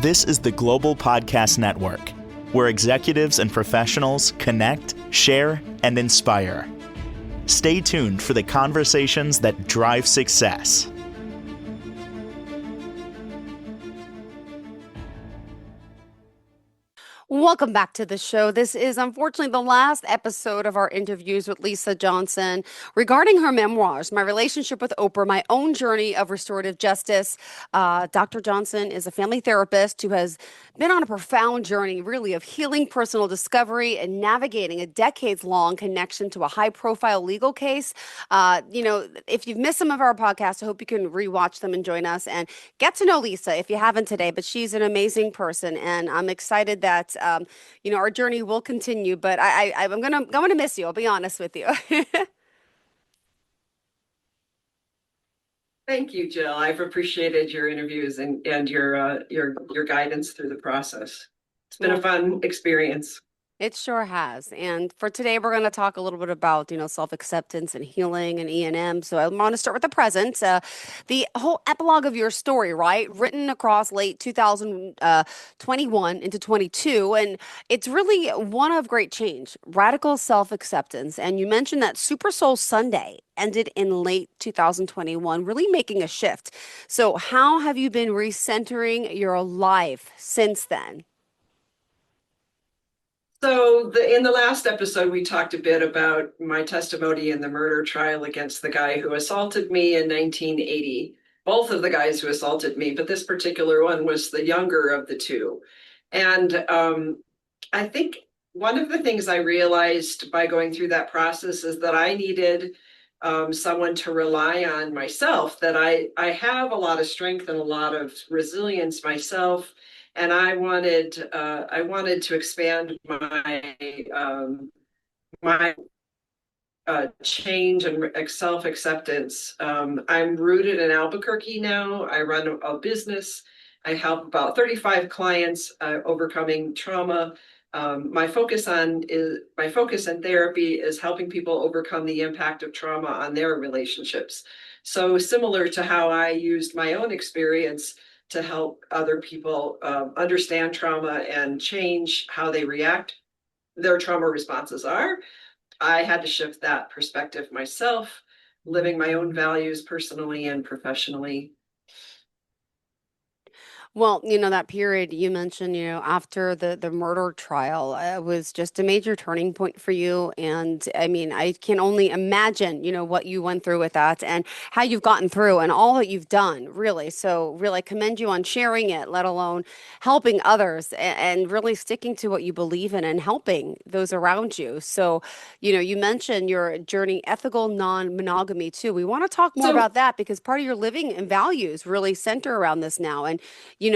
This is the Global Podcast Network, where executives and professionals connect, share, and inspire. Stay tuned for the conversations that drive success. Welcome back to the show. This is unfortunately the last episode of our interviews with Lisa Johnson regarding her memoirs, My Relationship with Oprah, My Own Journey of Restorative Justice. Dr. Johnson is a family therapist who has been on a profound journey, really, of healing personal discovery and navigating a decades-long connection to a high-profile legal case. If you've missed some of our podcasts, I hope you can rewatch them and join us and get to know Lisa if you haven't today. But she's an amazing person, and I'm excited that our journey will continue, but I'm gonna miss you. I'll be honest with you. Thank you, Jill. I've appreciated your interviews and your guidance through the process. It's been a fun experience. It sure has. And for today, we're going to talk a little bit about, self-acceptance and healing and E&M. So I want to start with the present. The whole epilogue of your story, right? Written across late 2021 into 22. And it's really one of great change, radical self-acceptance. And you mentioned that Super Soul Sunday ended in late 2021, really making a shift. So how have you been recentering your life since then? So in the last episode, we talked a bit about my testimony in the murder trial against the guy who assaulted me in 1980. Both of the guys who assaulted me, but this particular one was the younger of the two. And I think one of the things I realized by going through that process is that I needed someone to rely on myself, that I have a lot of strength and a lot of resilience myself. And I wanted to expand my change and self-acceptance. I'm rooted in Albuquerque now. I run a business. I help about 35 clients overcoming trauma. My focus in therapy is helping people overcome the impact of trauma on their relationships. So similar to how I used my own experience to help other people understand trauma and change how they react, their trauma responses are. I had to shift that perspective myself, living my own values personally and professionally. Well, that period you mentioned, after the murder trial, was just a major turning point for you. And I mean, I can only imagine, what you went through with that and how you've gotten through and all that you've done, really. So really commend you on sharing it, let alone helping others and really sticking to what you believe in and helping those around you. So, you mentioned your journey, ethical non-monogamy too. We want to talk more about that because part of your living and values really center around this now. And you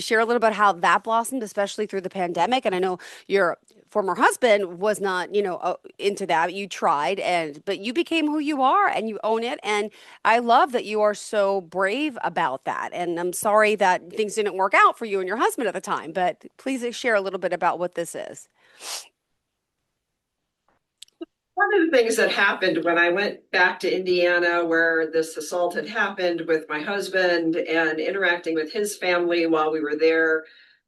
share a little bit how that blossomed, especially through the pandemic. And I know your former husband was not, into that. You tried, but you became who you are and you own it. And I love that you are so brave about that. And I'm sorry that things didn't work out for you and your husband at the time, but please share a little bit about what this is. One of the things that happened when I went back to Indiana, where this assault had happened with my husband and interacting with his family while we were there,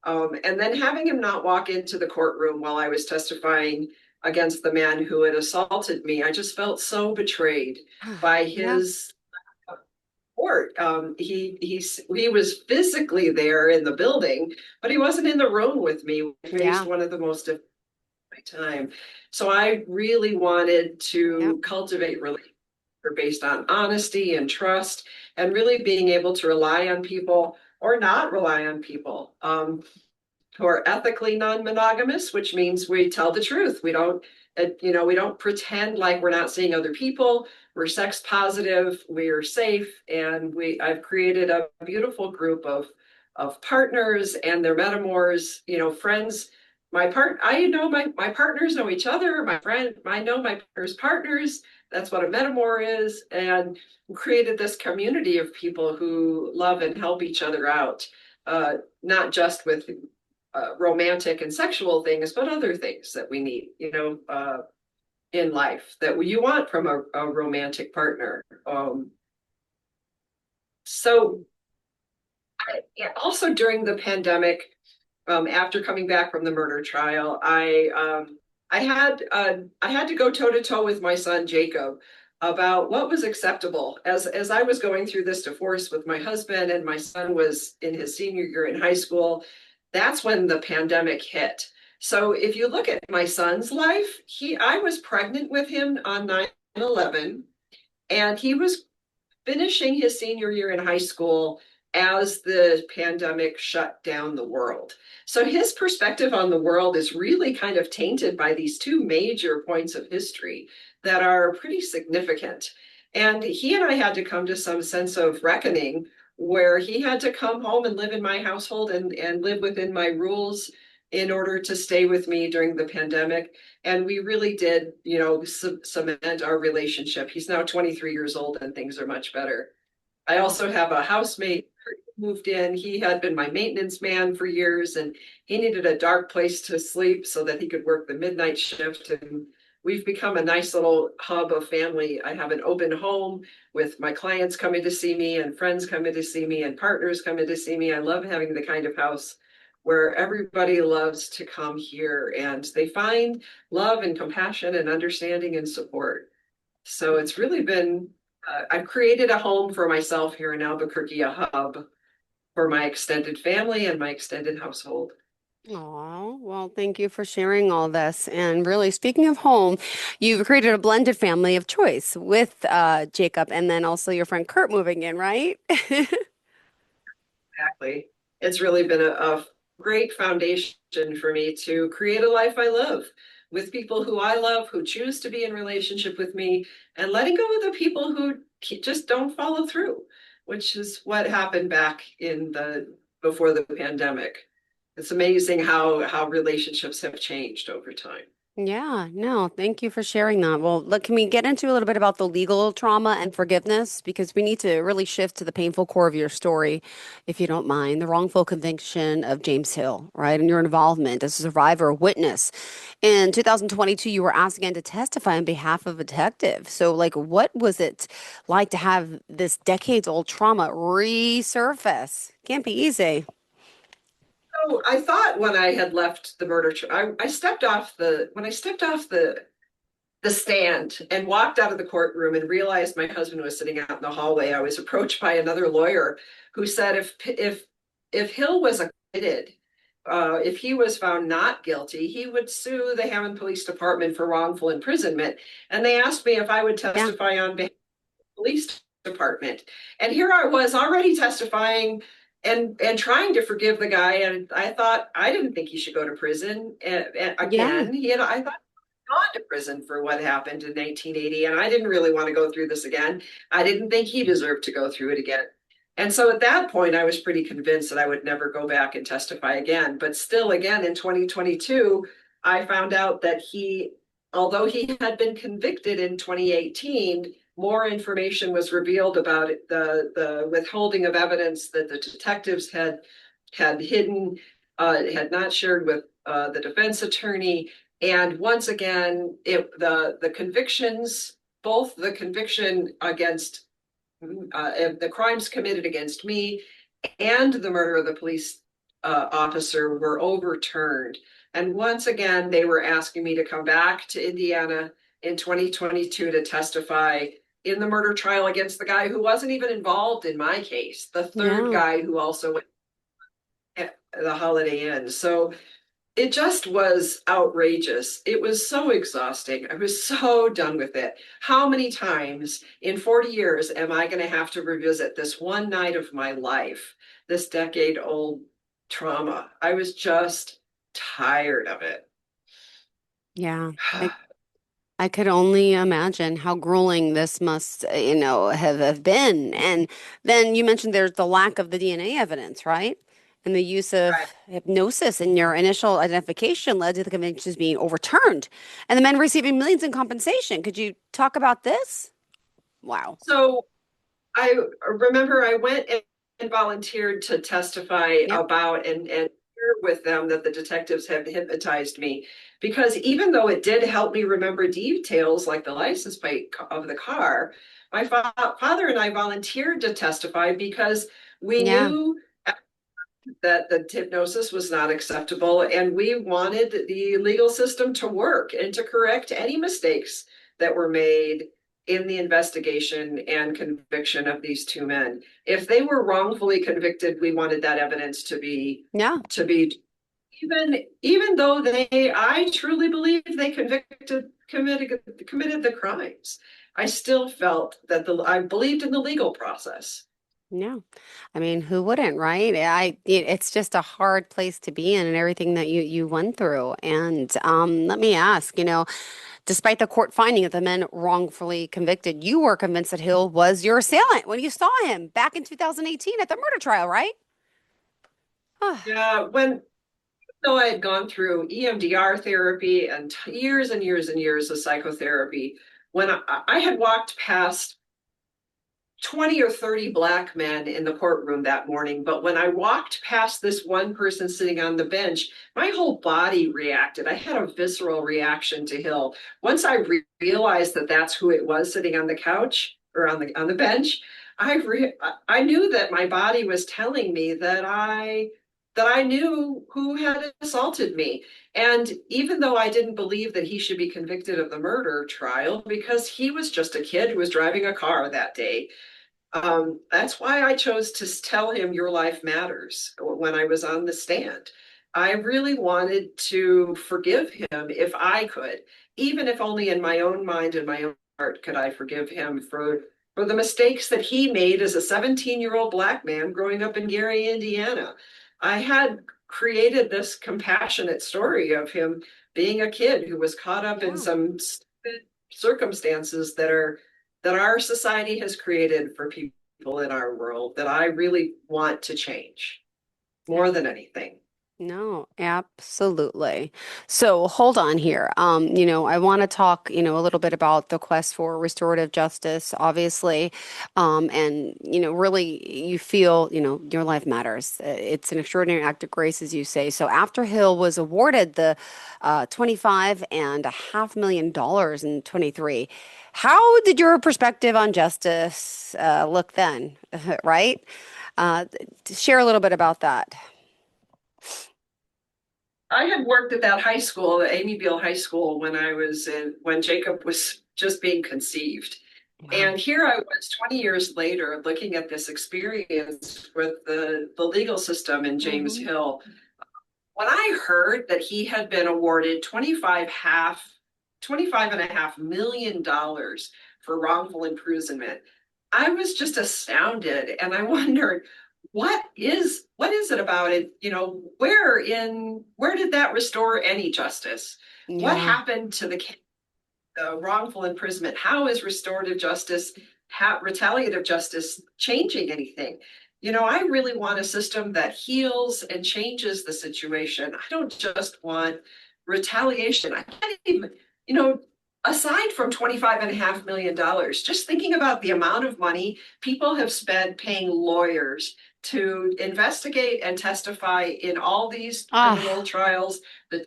and then having him not walk into the courtroom while I was testifying against the man who had assaulted me, I just felt so betrayed by his court. He was physically there in the building, but he wasn't in the room with me. We faced one of the most difficult time. So I really wanted to cultivate relationships based on honesty and trust, and really being able to rely on people or not rely on people who are ethically non-monogamous, which means we tell the truth. We don't pretend like we're not seeing other people. We're sex positive, we're safe, and I've created a beautiful group of partners and their metamors, friends. I know my partners know each other. I know my partner's partners. That's what a metamor is. And created this community of people who love and help each other out, not just with romantic and sexual things, but other things that we need, in life that you want from a romantic partner. So Yeah, also during the pandemic, after coming back from the murder trial, I had to go toe to toe with my son Jacob about what was acceptable as I was going through this divorce with my husband and my son was in his senior year in high school. That's when the pandemic hit. So if you look at my son's life, he I was pregnant with him on 9/11, and he was finishing his senior year in high school as the pandemic shut down the world. So his perspective on the world is really kind of tainted by these two major points of history that are pretty significant. And he and I had to come to some sense of reckoning where he had to come home and live in my household and live within my rules in order to stay with me during the pandemic. And we really did, cement our relationship. He's now 23 years old and things are much better. I also have a housemate who moved in. He had been my maintenance man for years and he needed a dark place to sleep so that he could work the midnight shift. And we've become a nice little hub of family. I have an open home with my clients coming to see me and friends coming to see me and partners coming to see me. I love having the kind of house where everybody loves to come here and they find love and compassion and understanding and support. So it's really been, I've created a home for myself here in Albuquerque, a hub for my extended family and my extended household. Oh, well, thank you for sharing all this. And really, speaking of home, you've created a blended family of choice with Jacob and then also your friend Kurt moving in, right? Exactly. It's really been a great foundation for me to create a life I love with people who I love, who choose to be in relationship with me, and letting go of the people who just don't follow through, which is what happened back in the before the pandemic. It's amazing how relationships have changed over time. Yeah, no, thank you for sharing that. Well, look, can we get into a little bit about the legal trauma and forgiveness? Because we need to really shift to the painful core of your story, if you don't mind. The wrongful conviction of James Hill, right? And your involvement as a survivor, witness. In 2022, you were asked again to testify on behalf of a detective. So, like, what was it like to have this decades-old trauma resurface? Can't be easy. So I thought when I had left the I stepped off when I stepped off the stand and walked out of the courtroom and realized my husband was sitting out in the hallway. I was approached by another lawyer who said if Hill was acquitted, if he was found not guilty, he would sue the Hammond Police Department for wrongful imprisonment. And they asked me if I would Yeah, testify on behalf police department. And here I was already testifying and trying to forgive the guy. And I thought I didn't think he should go to prison yeah, again. I thought gone to prison for what happened in 1980, and I didn't really want to go through this again. I didn't think he deserved to go through it again. And so at that point, I was pretty convinced that I would never go back and testify again. But still, again, in 2022, I found out that although he had been convicted in 2018, more information was revealed about it, the withholding of evidence that the detectives had hidden, had not shared with the defense attorney. And once again, the convictions, both the conviction against the crimes committed against me and the murder of the police officer were overturned. And once again, they were asking me to come back to Indiana in 2022 to testify in the murder trial against the guy who wasn't even involved in my case, the third yeah. guy who also went at the Holiday Inn. So it just was outrageous. It was so exhausting. I was so done with it. How many times in 40 years am I going to have to revisit this one night of my life, this decade old trauma? I was just tired of it. Yeah. I could only imagine how grueling this must, have been. And then you mentioned there's the lack of the DNA evidence, right? And the use of Right. hypnosis in your initial identification led to the convictions being overturned and the men receiving millions in compensation. Could you talk about this? Wow. So I remember I went and volunteered to testify Yep. about and share with them that the detectives had hypnotized me because even though it did help me remember details like the license plate of the car, my father and I volunteered to testify because we Yeah. knew that the hypnosis was not acceptable, and we wanted the legal system to work and to correct any mistakes that were made in the investigation and conviction of these two men. If they were wrongfully convicted, we wanted that evidence to be Yeah. even though I truly believe they committed the crimes. I still felt that I believed in the legal process. Yeah. I mean, who wouldn't, right? It's just a hard place to be in and everything that you went through. And let me ask, despite the court finding that the men wrongfully convicted, you were convinced that Hill was your assailant when you saw him back in 2018 at the murder trial, right? Yeah, when though I had gone through EMDR therapy and years and years and years of psychotherapy, when I had walked past 20 or 30 Black men in the courtroom that morning, but when I walked past this one person sitting on the bench, my whole body reacted. I had a visceral reaction to Hill. Once I realized that that's who it was sitting on the couch or on the bench, I knew that my body was telling me that I knew who had assaulted me. And even though I didn't believe that he should be convicted of the murder trial, because he was just a kid who was driving a car that day, that's why I chose to tell him your life matters when I was on the stand. I really wanted to forgive him if I could, even if only in my own mind and my own heart could I forgive him for the mistakes that he made as a 17-year-old Black man growing up in Gary, Indiana. I had created this compassionate story of him being a kid who was caught up in some circumstances that our society has created for people in our world that I really want to change more than anything. No, absolutely. So hold on here. I want to talk, a little bit about the quest for restorative justice, obviously. And, really you feel, your life matters. It's an extraordinary act of grace, as you say. So after Hill was awarded the $25.5 million in 23, how did your perspective on justice look then, right? Share a little bit about that. I had worked at that high school, the Amy Beale High School, when Jacob was just being conceived. Wow. And here I was 20 years later looking at this experience with the legal system in James Mhm. Hill. When I heard that he had been awarded $25.5 million for wrongful imprisonment, I was just astounded. And I wondered, what is it about it? Where did that restore any justice? What Yeah. happened to the wrongful imprisonment? How is restorative justice, retaliative justice changing anything? I really want a system that heals and changes the situation. I don't just want retaliation. I can't even, aside from $25.5 million, just thinking about the amount of money people have spent paying lawyers to investigate and testify in all these criminal Ah, trials, the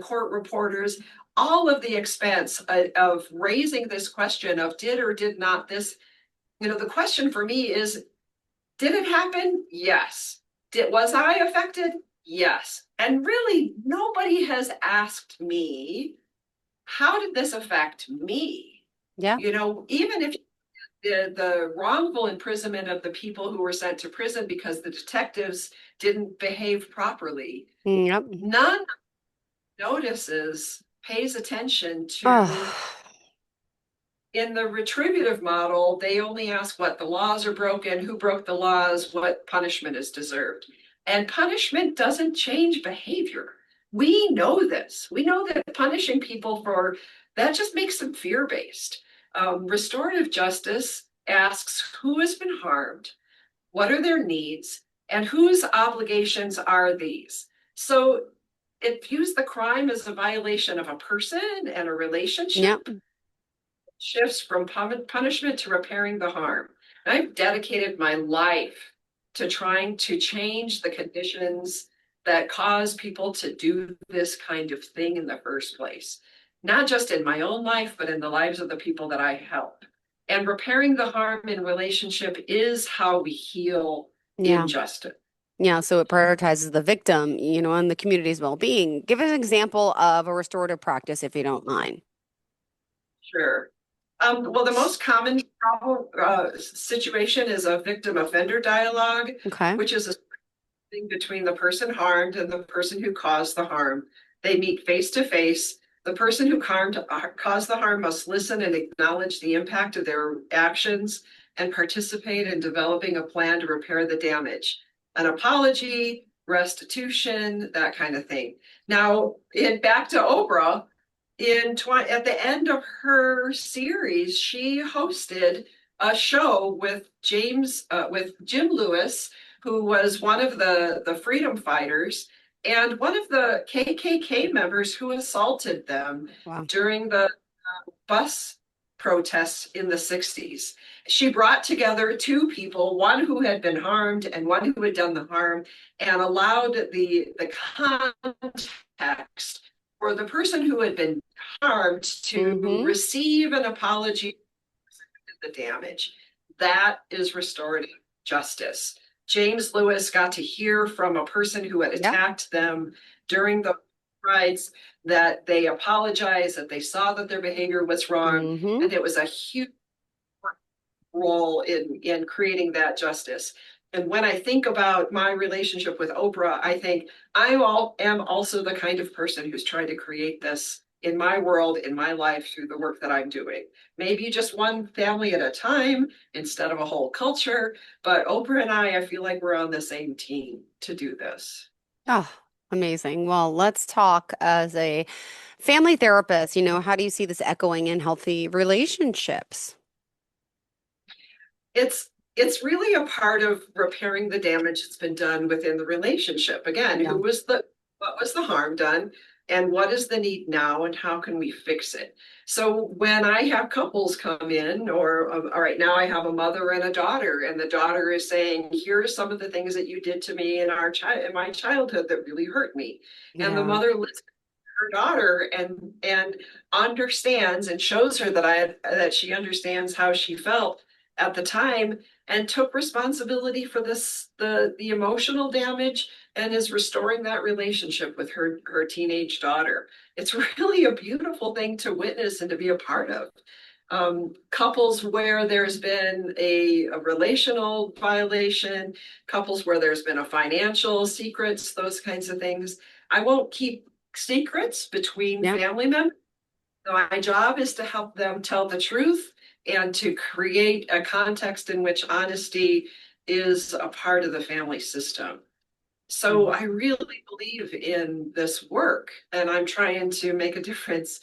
court reporters, all of the expense of raising this question of did or did not this, the question for me is, did it happen? Yes. Was I affected? Yes. And really, nobody has asked me, how did this affect me? yeah. Even if the wrongful imprisonment of the people who were sent to prison because the detectives didn't behave properly, Yep. none notices, pays attention to. Oh, In the retributive model, they only ask what the laws are broken, who broke the laws, what punishment is deserved. And punishment doesn't change behavior. We know this. We know that punishing people for that just makes them fear-based. Restorative justice asks who has been harmed, what are their needs, and whose obligations are these. So it views the crime as a violation of a person and a relationship, yep. shifts from punishment to repairing the harm. And I've dedicated my life to trying to change the conditions that cause people to do this kind of thing in the first place, not just in my own life, but in the lives of the people that I help. And repairing the harm in relationship is how we heal Yeah. injustice. Yeah, so it prioritizes the victim, and the community's well-being. Give us an example of a restorative practice if you don't mind. Sure. Well, the most common problem situation is a victim offender dialogue, Okay. which is a thing between the person harmed and the person who caused the harm. They meet face to face. The person who caused the harm must listen and acknowledge the impact of their actions and participate in developing a plan to repair the damage. An apology, restitution, that kind of thing. Now, in back to Oprah, at the end of her series, she hosted a show with Jim Lewis, who was one of the freedom fighters and one of the KKK members who assaulted them Wow. during the bus protests in the 60s. She brought together two people, one who had been harmed and one who had done the harm, and allowed the context for the person who had been harmed to Mm-hmm. receive an apology for the damage. That is restorative justice. James Lewis got to hear from a person who had Yep. attacked them during the rights, that they apologized, that they saw that their behavior was wrong, Mm-hmm. and it was a huge role in creating that justice. And when I think about my relationship with Oprah, I think am also the kind of person who's trying to create this in my world, in my life, through the work that I'm doing. Maybe just one family at a time instead of a whole culture. But Oprah and I feel like we're on the same team to do this. Oh, amazing. Well, let's talk as a family therapist, how do you see this echoing in healthy relationships? It's really a part of repairing the damage that's been done within the relationship. Again, Yeah. what was the harm done, and what is the need now, and how can we fix it? So when I have couples come in, or all right, now I have a mother and a daughter, and the daughter is saying, here are some of the things that you did to me in my childhood that really hurt me. And the Yeah. mother listens to her daughter and understands and shows her that she understands how she felt at the time, and took responsibility for the emotional damage, and is restoring that relationship with her teenage daughter. It's really a beautiful thing to witness and to be a part of. Couples where there's been a relational violation, couples where there's been a financial secrets, those kinds of things. I won't keep secrets between Yeah. family members. My job is to help them tell the truth and to create a context in which honesty is a part of the family system. So I really believe in this work, and I'm trying to make a difference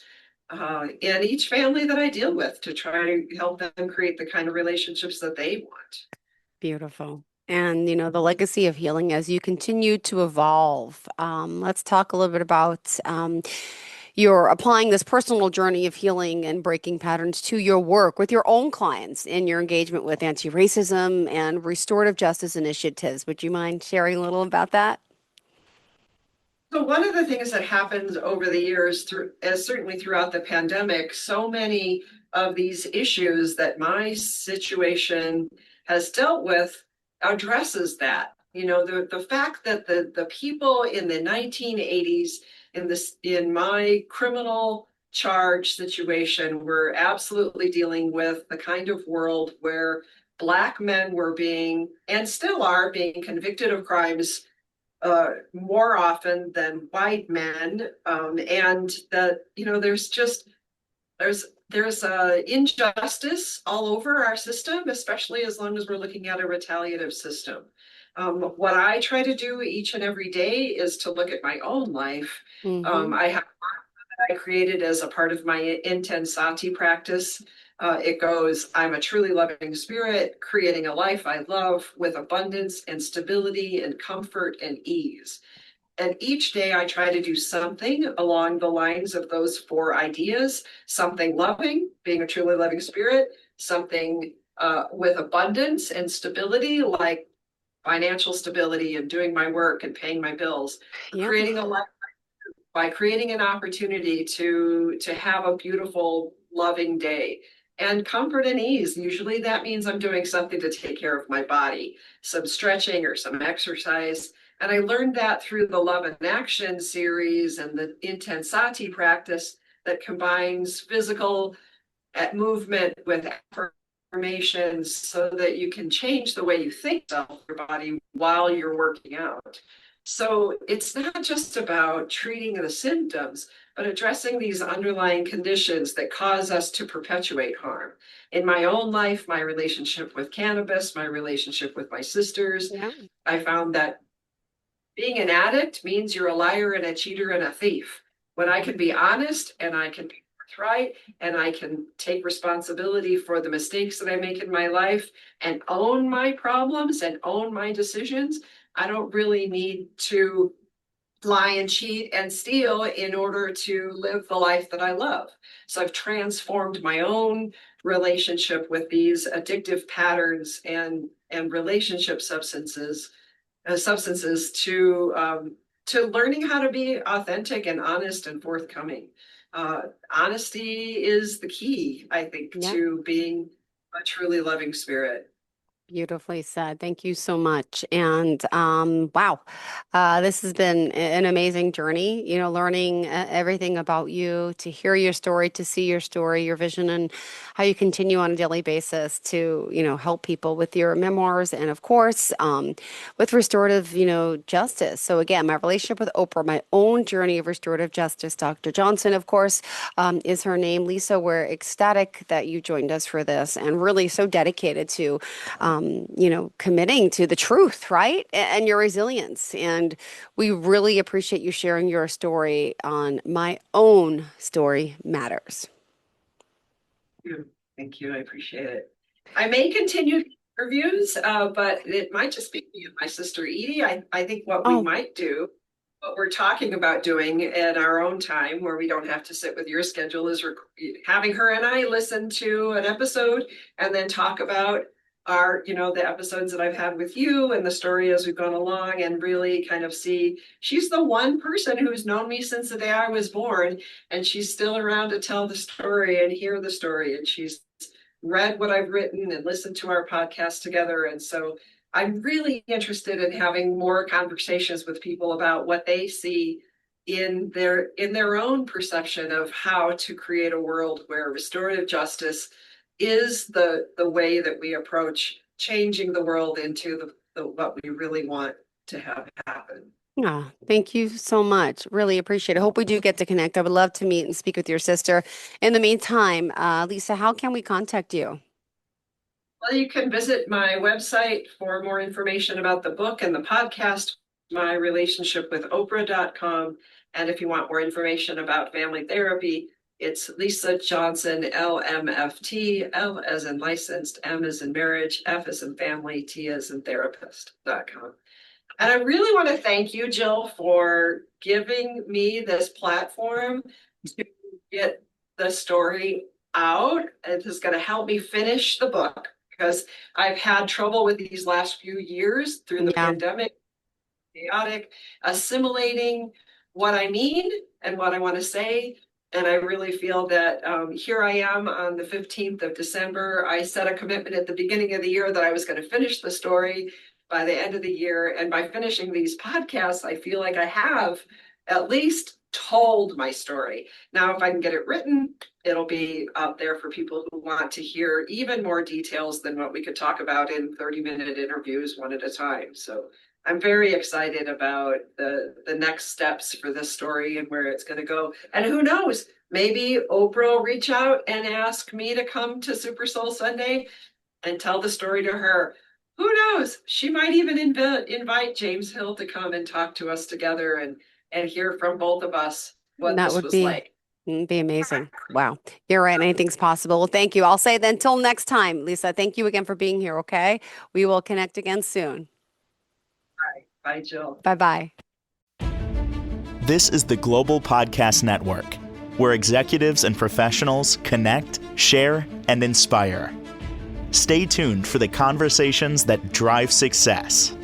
in each family that I deal with to try to help them create the kind of relationships that they want. Beautiful. And, the legacy of healing as you continue to evolve. Let's talk a little bit about your applying this personal journey of healing and breaking patterns to your work with your own clients in your engagement with anti-racism and restorative justice initiatives. Would you mind sharing a little about that? So one of the things that happens over the years, as certainly throughout the pandemic, so many of these issues that my situation has dealt with addresses that. The fact that the people in the 1980s in my criminal charge situation were absolutely dealing with the kind of world where Black men were being, and still are being, convicted of crimes more often than white men, and that there's injustice all over our system, especially as long as we're looking at a retaliative system. What I try to do each and every day is to look at my own life. Mm-hmm. I have I created as a part of my intensati practice. It goes, I'm a truly loving spirit, creating a life I love with abundance and stability and comfort and ease. And each day I try to do something along the lines of those four ideas: something loving, being a truly loving spirit, something with abundance and stability, like financial stability and doing my work and paying my bills, Yep. creating a life by creating an opportunity to have a beautiful, loving day. and comfort and ease. Usually that means I'm doing something to take care of my body, some stretching or some exercise. And I learned that through the Love and Action series and the Intensati practice that combines physical movement with affirmations so that you can change the way you think about your body while you're working out. So it's not just about treating the symptoms, but addressing these underlying conditions that cause us to perpetuate harm. In my own life, my relationship with cannabis, my relationship with my sisters, Yeah. I found that being an addict means you're a liar and a cheater and a thief. When I can be honest and I can be forthright and I can take responsibility for the mistakes that I make in my life and own my problems and own my decisions, I don't really need to lie and cheat and steal in order to live the life that I love. So I've transformed my own relationship with these addictive patterns and relationship substances to learning how to be authentic and honest and forthcoming. Honesty is the key, I think, Yeah. to being a truly loving spirit. Beautifully said. Thank you so much. And wow, this has been an amazing journey, learning everything about you, to hear your story, to see your story, your vision, and how you continue on a daily basis to, help people with your memoirs and, of course, with restorative, justice. So, again, my relationship with Oprah, my own journey of restorative justice, Dr. Johnson, of course, is her name. Lisa, we're ecstatic that you joined us for this and really so dedicated to committing to the truth, right? And your resilience. And we really appreciate you sharing your story on My Own Story Matters. Thank you. I appreciate it. I may continue interviews, but it might just be me and my sister Edie. I think what we might do, what we're talking about doing in our own time, where we don't have to sit with your schedule, is having her and I listen to an episode and then talk about the episodes that I've had with you and the story as we've gone along, and really kind of see, she's the one person who's known me since the day I was born, and she's still around to tell the story and hear the story. And she's read what I've written and listened to our podcast together. And so I'm really interested in having more conversations with people about what they see in their own perception of how to create a world where restorative justice is the way that we approach changing the world into the what we really want to have happen. Oh, thank you so much. Really appreciate it. Hope we do get to connect. I would love to meet and speak with your sister. In the meantime, Lisa, how can we contact you? Well, you can visit my website for more information about the book and the podcast, my relationship with Oprah.com. And if you want more information about family therapy, it's Lisa Johnson, LMFT, L as in licensed, M as in marriage, F as in family, T as in therapist.com. And I really want to thank you, Jill, for giving me this platform to get the story out. It is going to help me finish the book, because I've had trouble with these last few years through the pandemic, chaotic, assimilating what I mean and what I want to say. And I really feel that here I am on the 15th of December. I set a commitment at the beginning of the year that I was going to finish the story by the end of the year. And by finishing these podcasts, I feel like I have at least told my story. Now, if I can get it written, it'll be out there for people who want to hear even more details than what we could talk about in 30-minute interviews one at a time. So I'm very excited about the next steps for this story and where it's going to go. And who knows, maybe Oprah will reach out and ask me to come to Super Soul Sunday and tell the story to her. Who knows? She might even invite James Hill to come and talk to us together and hear from both of us what That this would was be like. be amazing. Wow. You're right. Anything's possible. Well, thank you. I'll say then until next time, Lisa, thank you again for being here. Okay. We will connect again soon. Bye, Jill. Bye-bye. This is the Global Podcast Network, where executives and professionals connect, share, and inspire. Stay tuned for the conversations that drive success.